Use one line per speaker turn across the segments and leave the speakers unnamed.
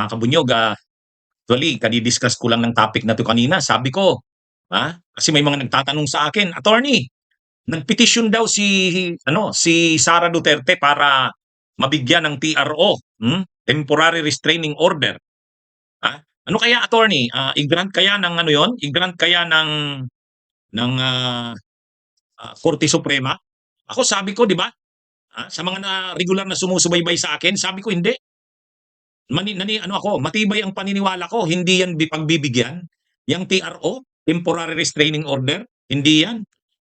mga kabunyog, actually, kadi-discuss ko lang ng topic na to kanina. Sabi ko, kasi may mga nagtatanong sa akin, attorney, nagpetisyon daw si Sara Duterte para mabigyan ng TRO, temporary restraining order. Ano kaya attorney? I-grant kaya ng ano 'yon? I-grant kaya ng Korte Suprema? Ako sabi ko, 'di ba? Sa mga regular na sumusubaybay sa akin, sabi ko hindi. Matibay ang paniniwala ko, hindi yan pagbibigyan. Yang TRO, temporary restraining order, hindi yan.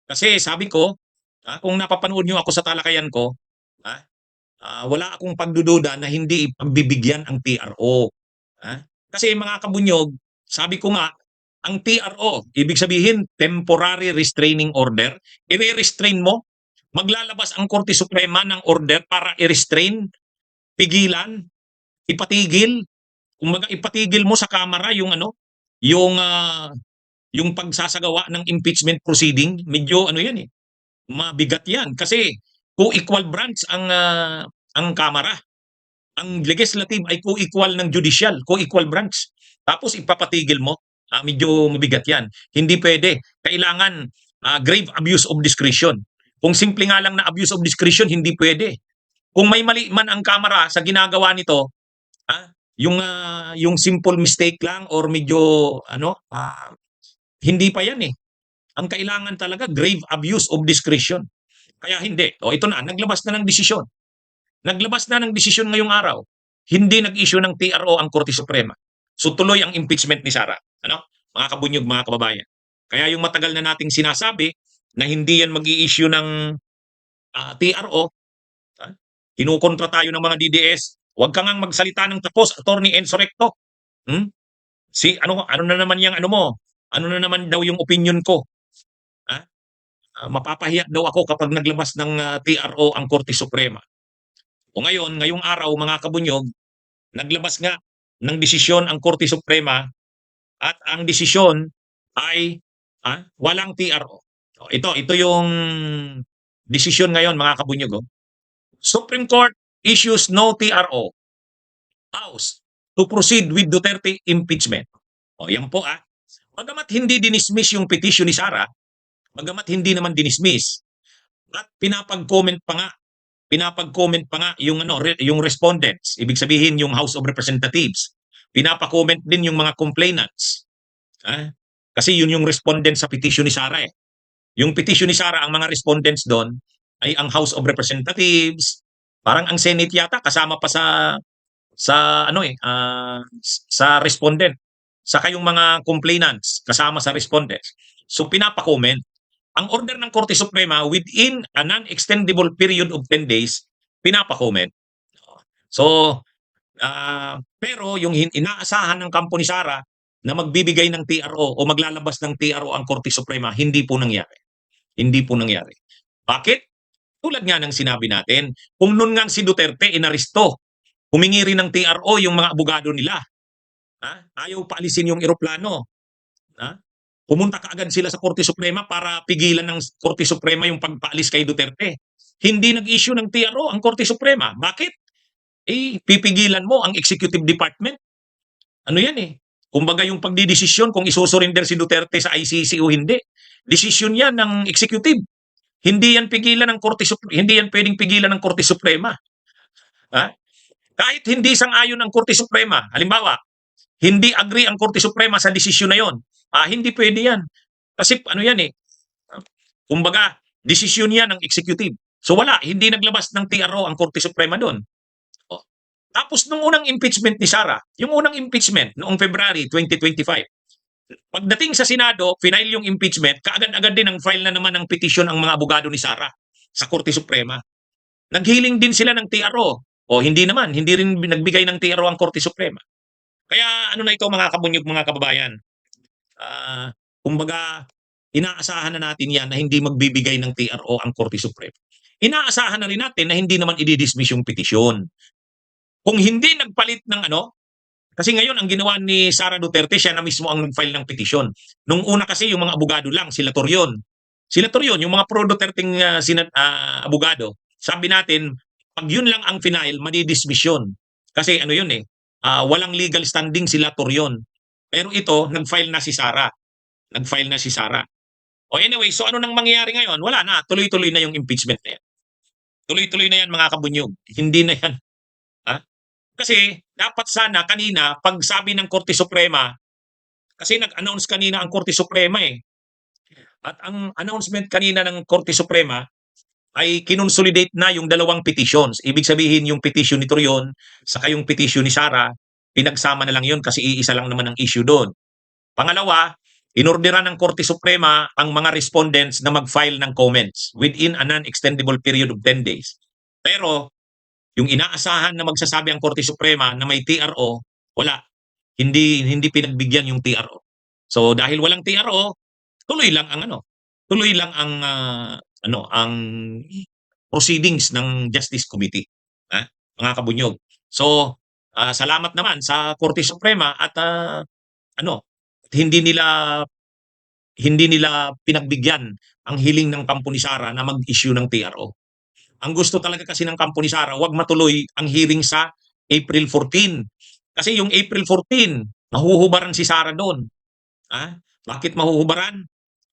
Kasi sabi ko, kung napapanood nyo ako sa talakayan ko, ah, wala akong pagdududa na hindi pagbibigyan ang TRO. Kasi mga kabunyog, sabi ko nga, ang TRO, ibig sabihin, temporary restraining order, i-restrain mo, maglalabas ang Korte Suprema ng order para i-restrain, pigilan, ipatigil, kumbaga ipatigil mo sa Kamara yung yung yung pagsasagawa ng impeachment proceeding. Medyo yan mabigat yan kasi co-equal branch ang Kamara. Ang legislative ay co-equal ng judicial, co-equal branch. Tapos ipapatigil mo, medyo mabigat yan. Hindi pwede. Kailangan grave abuse of discretion. Kung simple nga lang na abuse of discretion, hindi pwede. Kung may mali man ang Kamara sa ginagawa nito, yung simple mistake lang or medyo hindi pa yan eh. Ang kailangan talaga grave abuse of discretion. Kaya hindi. Ito na, naglabas na ng desisyon. Naglabas na ng desisyon ngayong araw. Hindi nag-issue ng TRO ang Korte Suprema. So tuloy ang impeachment ni Sara. Mga kabunyog, mga kababayan. Kaya yung matagal na nating sinasabi na hindi yan mag-i-issue ng TRO, kinukontra tayo ng mga DDS. Huwag ka ngang magsalita ng tapos, Attorney Enzo Recto. Ano na naman yung ano na naman daw yung opinion ko? Mapapahiya daw ako kapag naglabas ng TRO ang Korte Suprema. Ngayong araw mga kabunyog, naglabas nga ng desisyon ang Korte Suprema at ang desisyon ay walang TRO. Ito yung desisyon ngayon mga kabunyog. Supreme Court issues no TRO House to proceed with Duterte impeachment. Yan po Bagamat hindi dinismiss yung petition ni Sara, bagamat hindi naman dinismiss, at pinapag-comment pa nga yung respondents, ibig sabihin yung House of Representatives. Pinapa-comment din yung mga complainants. Kasi yun yung respondent sa petition ni Sara eh. Yung petition ni Sara, ang mga respondents doon ay ang House of Representatives, parang ang Senate yata kasama pa sa respondent. Saka yung mga complainants kasama sa respondents. So pinapa-comment. Ang order ng Korte Suprema within a non-extendable period of 10 days, pinapa-comment. So, pero yung inaasahan ng kampo ni Sara na magbibigay ng TRO o maglalabas ng TRO ang Korte Suprema, hindi po nangyari. Hindi po nangyari. Bakit? Tulad nga ng sinabi natin, kung noon nga si Duterte inaresto, humingi rin ng TRO yung mga abogado nila. Ayaw paalisin yung eroplano. Pumunta kaagad sila sa Korte Suprema para pigilan ng Korte Suprema yung pagpaalis kay Duterte. Hindi nag-issue ng TRO ang Korte Suprema. Bakit? Pipigilan mo ang executive department. Ano yan eh? Kumbaga yung pagdidesisyon kung isusurrender si Duterte sa ICC o hindi. Desisyon yan ng executive. Hindi yan pigilan ng Korte Suprema. Hindi yan pwedeng pigilan ng Korte Suprema. Kahit hindi sang-ayon ang Korte Suprema, halimbawa, hindi agree ang Korte Suprema sa desisyon na yon, hindi pwede yan. Kasi yan eh, kumbaga, desisyon yan ng executive. So wala, hindi naglabas ng TRO ang Korte Suprema doon. Tapos nung unang impeachment ni Sara, yung unang impeachment noong February 2025, pagdating sa Senado, final yung impeachment, kaagad-agad din ang file na naman ng petition ang mga abogado ni Sara sa Korte Suprema. Naghiling din sila ng TRO. Hindi rin nagbigay ng TRO ang Korte Suprema. Kaya na ito mga kabunyog, mga kababayan. Kumbaga, inaasahan na natin yan na hindi magbibigay ng TRO ang Korte Suprema. Inaasahan na rin natin na hindi naman i-dismiss yung petisyon. Kung hindi nagpalit ng kasi ngayon ang ginawa ni Sara Duterte, siya na mismo ang nag-file ng petisyon. Nung una kasi yung mga abogado lang, sila Torion, yung mga pro-Duterteng abogado, sabi natin, pag yun lang ang final, madi-dismiss yun. Kasi yun eh, walang legal standing sila Torion. Pero ito, nag-file na si Sara. Nag-file na si Sara. O anyway, so ano nang mangyayari ngayon? Wala na, tuloy-tuloy na yung impeachment na yan. Tuloy-tuloy na yan mga kabunyog. Hindi na yan. Ha? Kasi dapat sana kanina, pag sabi ng Korte Suprema, kasi nag-announce kanina ang Korte Suprema eh. At ang announcement kanina ng Korte Suprema ay kinonsolidate na yung dalawang petitions. Ibig sabihin yung petition ni Torion saka yung petition ni Sara, pinagsama na lang yun kasi iisa lang naman ang issue doon. Pangalawa, inorderan ng Korte Suprema ang mga respondents na mag-file ng comments within a non-extendable period of 10 days. Pero yung inaasahan na magsasabi ang Korte Suprema na may TRO, wala. Hindi pinagbigyan yung TRO. So dahil walang TRO, tuloy lang ang tuloy lang ang ang proceedings ng Justice Committee, ha, mga kabunyog. So, salamat naman sa Korte Suprema at ano, hindi nila hindi nila pinagbigyan ang hiling ng kampo ni Sara na mag-issue ng TRO. Ang gusto talaga kasi ng kampo ni Sara, wag matuloy ang hearing sa April 14. Kasi yung April 14, mahuhubaran si Sara doon. Ha? Bakit mahuhubaran?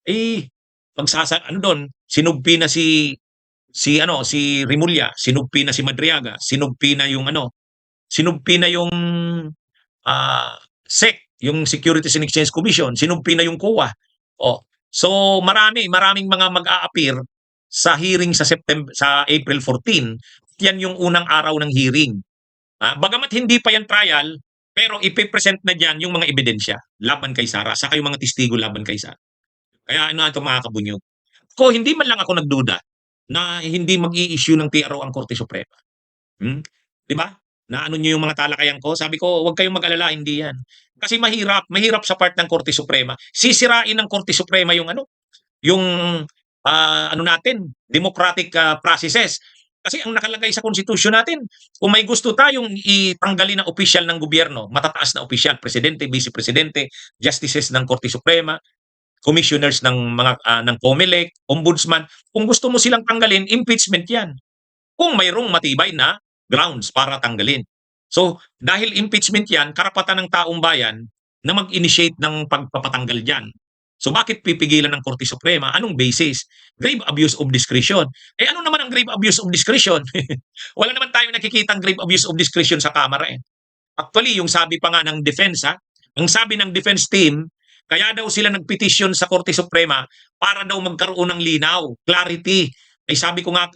Eh, ano doon, sinugpi na si Rimulya, sinugpi na si Madriaga, sinugpi na yung sinugpi na yung SEC, yung Securities and Exchange Commission, sinugpi na yung COA. Oh. So maraming mga mag-a-appear sa hearing sa April 14. Yan yung unang araw ng hearing. Bagamat hindi pa yan trial, pero ipipresent na diyan yung mga ebidensya laban kay Sara, saka yung mga testigo laban kay Sara. Kaya ito mga kabunyog. Hindi man lang ako nagduda na hindi mag-i-issue ng TRO ang Korte Suprema. Di ba? Na niyo yung mga talakayan ko, sabi ko, huwag kayong mag-alala, hindi yan. Kasi mahirap sa part ng Korte Suprema. Sisirain ng Korte Suprema yung yung natin, democratic processes. Kasi ang nakalagay sa konstitusyon natin, kung may gusto tayong itanggalin na opisyal ng gobyerno, matataas na opisyal, presidente, vice presidente, justices ng Korte Suprema, commissioners ng ng COMELEC, ombudsman, kung gusto mo silang tanggalin, impeachment 'yan. Kung mayroong matibay na grounds para tanggalin. So, dahil impeachment 'yan, karapatan ng taong bayan na mag-initiate ng pagpapatanggal diyan. So bakit pipigilan ng Korte Suprema? Anong basis? Grave abuse of discretion. Ano naman ang grave abuse of discretion? Wala naman tayong nakikitang grave abuse of discretion sa Kamara eh. Actually, yung sabi pa nga ng defense, ang sabi ng defense team, kaya daw sila nagpetisyon sa Korte Suprema para daw magkaroon ng linaw, clarity. Sabi ko nga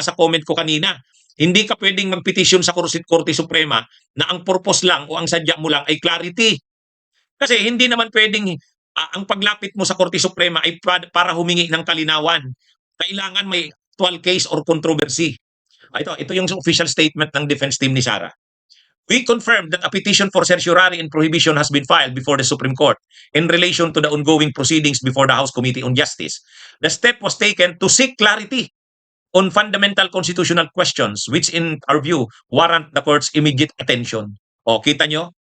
sa comment ko kanina, hindi ka pwedeng magpetisyon sa Korte Suprema na ang purpose lang o ang sadya mo lang ay clarity. Kasi hindi naman pwedeng ang paglapit mo sa Korte Suprema ay para humingi ng kalinawan. Kailangan may actual case or controversy. Ito yung official statement ng defense team ni Sara. We confirm that a petition for certiorari and prohibition has been filed before the Supreme Court in relation to the ongoing proceedings before the House Committee on Justice. The step was taken to seek clarity on fundamental constitutional questions which in our view warrant the court's immediate attention. Kita nyo?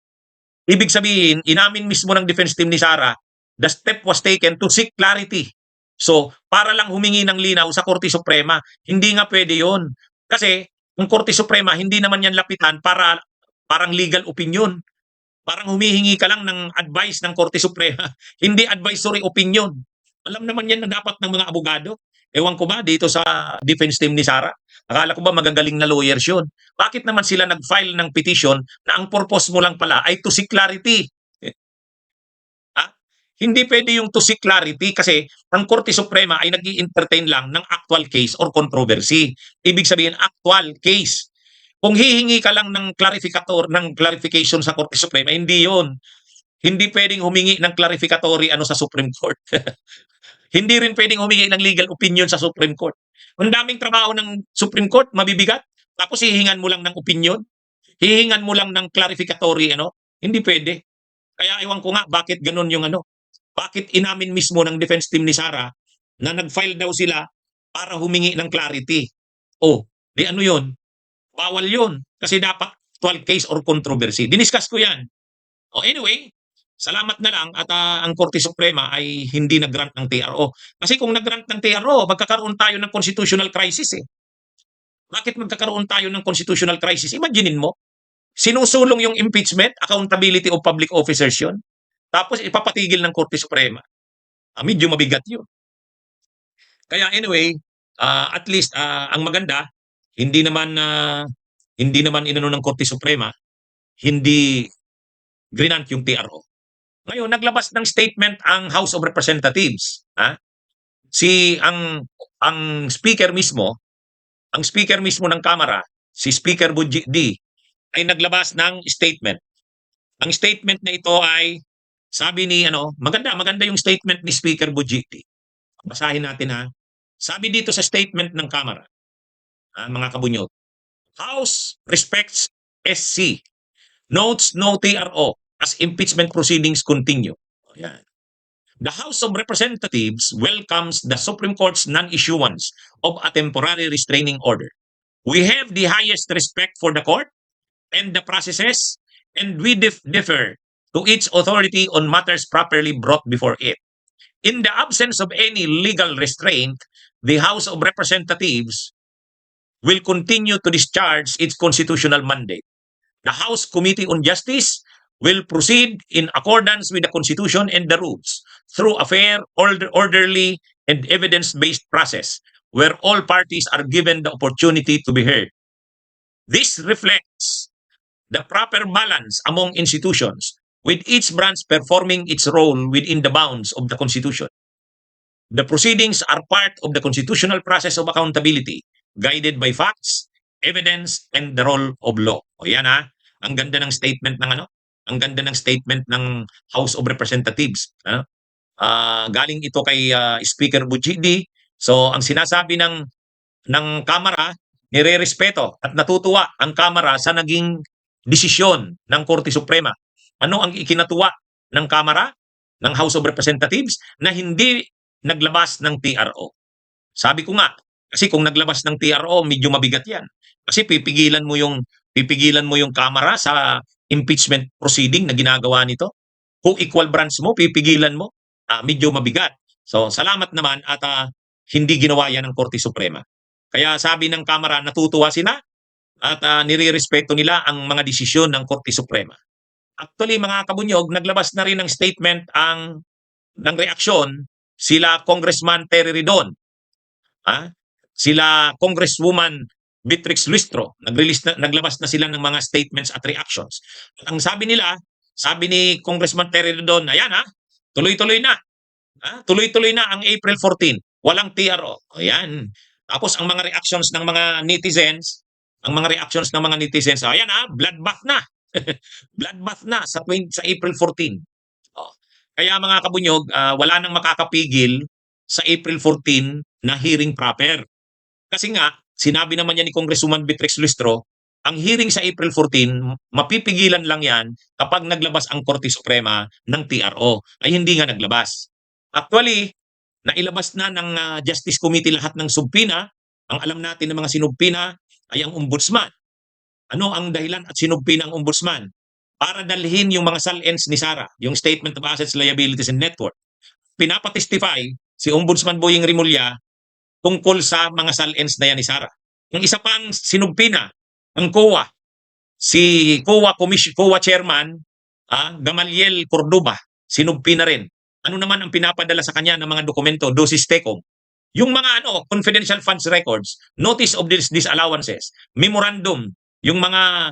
Ibig sabihin, inamin mismo ng defense team ni Sara, the step was taken to seek clarity. So, para lang humingi ng linaw sa Korte Suprema, hindi nga pwede yon. Kasi, ang Korte Suprema, hindi naman yan lapitan parang legal opinion. Parang humihingi ka lang ng advice ng Korte Suprema. Hindi advisory opinion. Alam naman yan na dapat ng mga abogado. Ewan ko ba dito sa defense team ni Sara? Akala ko ba magagaling na lawyers yun? Bakit naman sila nag-file ng petition na ang purpose mo lang pala ay to seek clarity? Hindi pwede yung to seek clarity kasi ang Korte Suprema ay nag-i-entertain lang ng actual case or controversy. Ibig sabihin, actual case. Kung hihingi ka lang ng clarification sa Korte Suprema, hindi yon. Hindi pwedeng humingi ng clarificatory sa Supreme Court. Hindi rin pwedeng humingi ng legal opinion sa Supreme Court. Ang daming trabaho ng Supreme Court, mabibigat. Tapos hihingan mo lang ng opinion. Hihingan mo lang ng clarificatory, Hindi pwede. Kaya ewan ko nga, bakit ganun yung bakit inamin mismo ng defense team ni Sara na nag-file daw sila para humingi ng clarity. Di ano yun? Bawal yun. Kasi dapat actual case or controversy. Diniscuss ko yan. Anyway, salamat na lang at ang Korte Suprema ay hindi nag-grant ng TRO. Kasi kung nag-grant ng TRO, magkakaroon tayo ng constitutional crisis eh. Bakit magkakaroon tayo ng constitutional crisis? Imaginein mo, Sinusulong yung impeachment, accountability of public officers yun. Tapos ipapatigil ng Korte Suprema. Medyo mabigat yun. Kaya anyway, at least ang maganda, hindi naman hindi naman inano ng Korte Suprema, hindi grinant yung TRO. Ngayon, naglabas ng statement ang House of Representatives. Si ang speaker mismo, ng Kamara, si Speaker Budji D, ay naglabas ng statement. Ang statement na ito ay sabi ni maganda yung statement ni Speaker Budji D. Basahin natin Sabi dito sa statement ng Kamara, mga kabunyog, House respects SC, notes no TRO as impeachment proceedings continue. Ayan. The House of Representatives welcomes the Supreme Court's non-issuance of a temporary restraining order. We have the highest respect for the court and the processes, and we differ to its authority on matters properly brought before it. In the absence of any legal restraint, the House of Representatives will continue to discharge its constitutional mandate. The House Committee on Justice will proceed in accordance with the Constitution and the rules through a fair, orderly, and evidence-based process where all parties are given the opportunity to be heard. This reflects the proper balance among institutions, with each branch performing its role within the bounds of the Constitution. The proceedings are part of the constitutional process of accountability, guided by facts, evidence, and the rule of law. O yan ang ganda ng statement ng ang ganda ng statement ng House of Representatives. Galing ito kay Speaker Budji. So ang sinasabi ng Kamara, nire-respeto at natutuwa ang Kamara sa naging desisyon ng Korte Suprema. Ano ang ikinatuwa ng Kamara, ng House of Representatives, na hindi naglabas ng TRO? Sabi ko nga, kasi kung naglabas ng TRO, medyo mabigat yan. Kasi pipigilan mo yung Kamara sa impeachment proceeding na ginagawa nito. Kung equal branch mo, pipigilan mo, medyo mabigat. So, salamat naman at hindi ginawa yan ng Korte Suprema. Kaya sabi ng Kamara, natutuwa sila at nire-respeto nila ang mga desisyon ng Korte Suprema. Actually, mga kabunyog, naglabas na rin ng statement ng reaksyon sila Congressman Terry Ridon, sila Congresswoman Beatrix Luistro, naglabas na sila ng mga statements at reactions. Ang sabi nila, sabi ni Congressman Terry Ridon, ayan tuloy-tuloy na. Tuloy-tuloy na ang April 14. Walang TRO. Ayan. Tapos ang mga reactions ng mga netizens, ayan bloodbath na. Bloodbath na sa April 14. Kaya mga kabunyog, wala nang makakapigil sa April 14 na hearing proper. Kasi nga, sinabi naman yan ni Congresswoman Beatrix Luistro, ang hearing sa April 14, mapipigilan lang yan kapag naglabas ang Korte Suprema ng TRO. Ay hindi nga naglabas. Actually, nailabas na ng Justice Committee lahat ng subpina. Ang alam natin ng mga sinubpina ay ang ombudsman. Ano ang dahilan at sinubpina ang ombudsman? Para dalhin yung mga SALENS ni Sara, yung Statement of Assets, Liabilities, and Net Worth. Pinapatestify si Ombudsman Boying Rimulya tungkol sa mga SALENS na yan ni Sara. Yung isa pang sinubpina, ang COA, si COA Chairman, Gamaliel Cordoba, sinubpina rin. Ano naman ang pinapadala sa kanya ng mga dokumento, dosis TECOM? Yung mga confidential funds records, notice of disallowances, memorandum, yung mga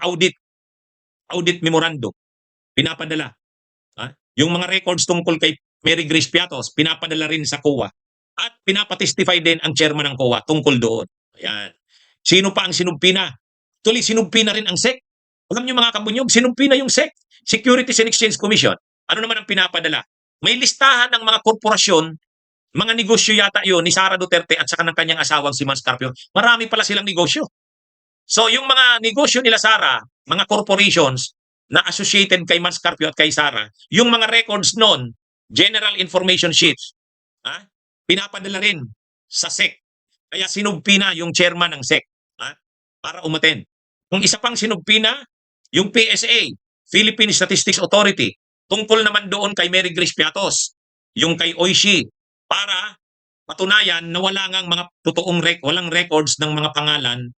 audit memorandum, pinapadala. Yung mga records tungkol kay Mary Grace Piatos, pinapadala rin sa COA. At pinapatestify din ang chairman ng COA tungkol doon. Ayan. Sino pa ang sinubpina? Actually, sinubpina rin ang SEC. Alam niyo mga kabunyog, sinubpina yung SEC, Securities and Exchange Commission. Ano naman ang pinapadala? May listahan ng mga korporasyon, mga negosyo yata yun ni Sara Duterte at saka ng kanyang asawang si Mans Carpio. Marami pala silang negosyo. So yung mga negosyo nila Sara, mga corporations na associated kay Mans Carpio at kay Sara, yung mga records noon, general information sheets, pinapadala rin sa SEC. Kaya sinubpina yung chairman ng SEC para umaten. Kung isa pang sinubpina, yung PSA, Philippine Statistics Authority, tungkol naman doon kay Mary Grace Piatos, yung kay Oishi, para patunayan na wala ngang mga walang records ng mga pangalan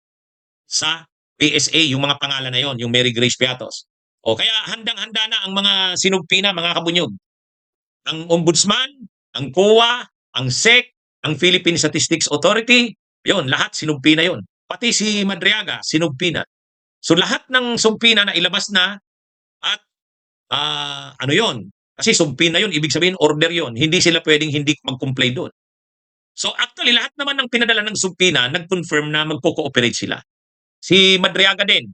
sa PSA, yung mga pangalan na yon, yung Mary Grace Piatos. O kaya handang-handa na ang mga sinugpi na, mga kabunyog. Ang Ombudsman, ang COA, ang SEC, ang Philippine Statistics Authority, yon lahat sinugpi na yon. Pati si Madriaga, sinugpi na. So lahat ng sumpi na ilabas na at ano yon? Kasi sumpi na yon, ibig sabihin order yon. Hindi sila pwedeng hindi mag-comply doon. So actually, lahat naman ng pinadala ng sumpi na nag-confirm na magpo-cooperate sila. Si Madriaga din,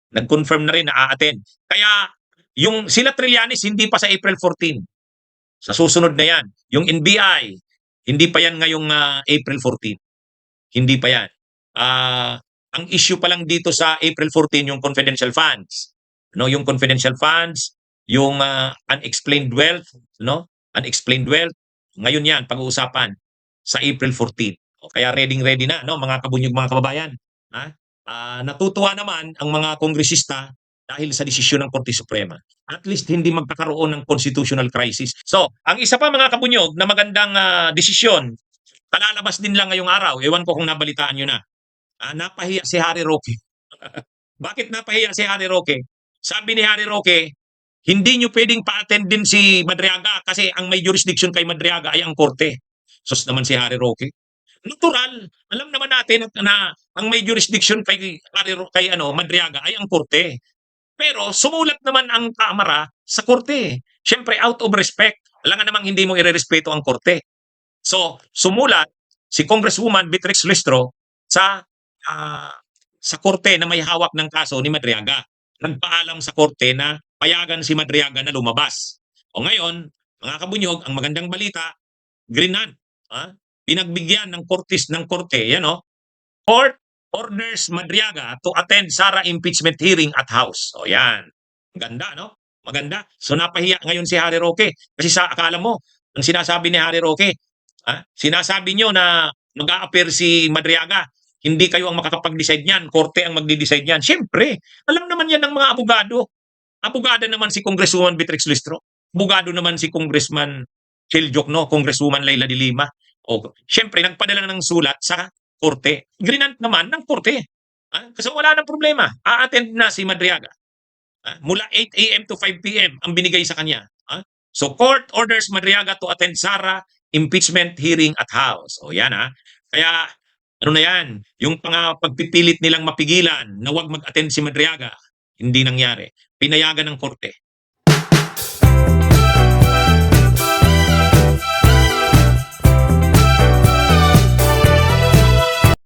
nag-confirm na rin na a-attend. Kaya yung sila Trillanes hindi pa sa April 14. Sa susunod na yan. Yung NBI, hindi pa yan ngayong April 14. Hindi pa yan. Ang issue pa lang dito sa April 14 yung confidential funds. No, yung confidential funds, yung unexplained wealth, no? Unexplained wealth. Ngayon yan pag-uusapan sa April 14. O, kaya ready na, no, mga kabunyog, mga kababayan. Natutuwa naman ang mga kongresista dahil sa desisyon ng Korte Suprema. At least hindi magkakaroon ng constitutional crisis. So, ang isa pa, mga kabunyog, na magandang desisyon, kalalabas din lang ngayong araw, ewan ko kung nabalitaan nyo na, napahiya si Harry Roque. Bakit napahiya si Harry Roque? Sabi ni Harry Roque, hindi nyo pwedeng pa-attend din si Madriaga kasi ang may jurisdiction kay Madriaga ay ang korte. Sus naman si Harry Roque. Natural, alam naman natin na ang may jurisdiction kay Madriaga ay ang korte. Pero sumulat naman ang Kamara sa korte. Siyempre, out of respect, alam nga namang hindi mo irerespeto ang korte. So, sumulat si Congresswoman Beatrix Listro sa korte na may hawak ng kaso ni Madriaga. Nagpaalam sa korte na payagan si Madriaga na lumabas. O ngayon, mga kabunyog, ang magandang balita, greenan. Pinagbigyan ng korte, yan o. Court orders Madriaga to attend Sara impeachment hearing at House. O yan. Ganda, no? Maganda. So napahiya ngayon si Harry Roque. Kasi sa akala mo, ang sinasabi ni Harry Roque, sinasabi nyo na mag-a-appear si Madriaga, hindi kayo ang makakapag-decide niyan, korte ang magdi-decide niyan. Siyempre, alam naman yan ng mga abogado. Abogada naman si Congresswoman Beatrix Listro. Abogado naman si Congressman Chil Jokno, Congresswoman Leila de Lima. O, siyempre, nagpadala ng sulat sa korte. Grinant naman ng korte. Kasi wala nang problema. A-attend na si Madriaga. Mula 8 a.m. to 5 p.m. ang binigay sa kanya. So, court orders Madriaga to attend Sara impeachment hearing at House. O yan Kaya, ano na yan, yung pagpipilit nilang mapigilan na wag mag-attend si Madriaga, hindi nangyari. Pinayagan ng korte.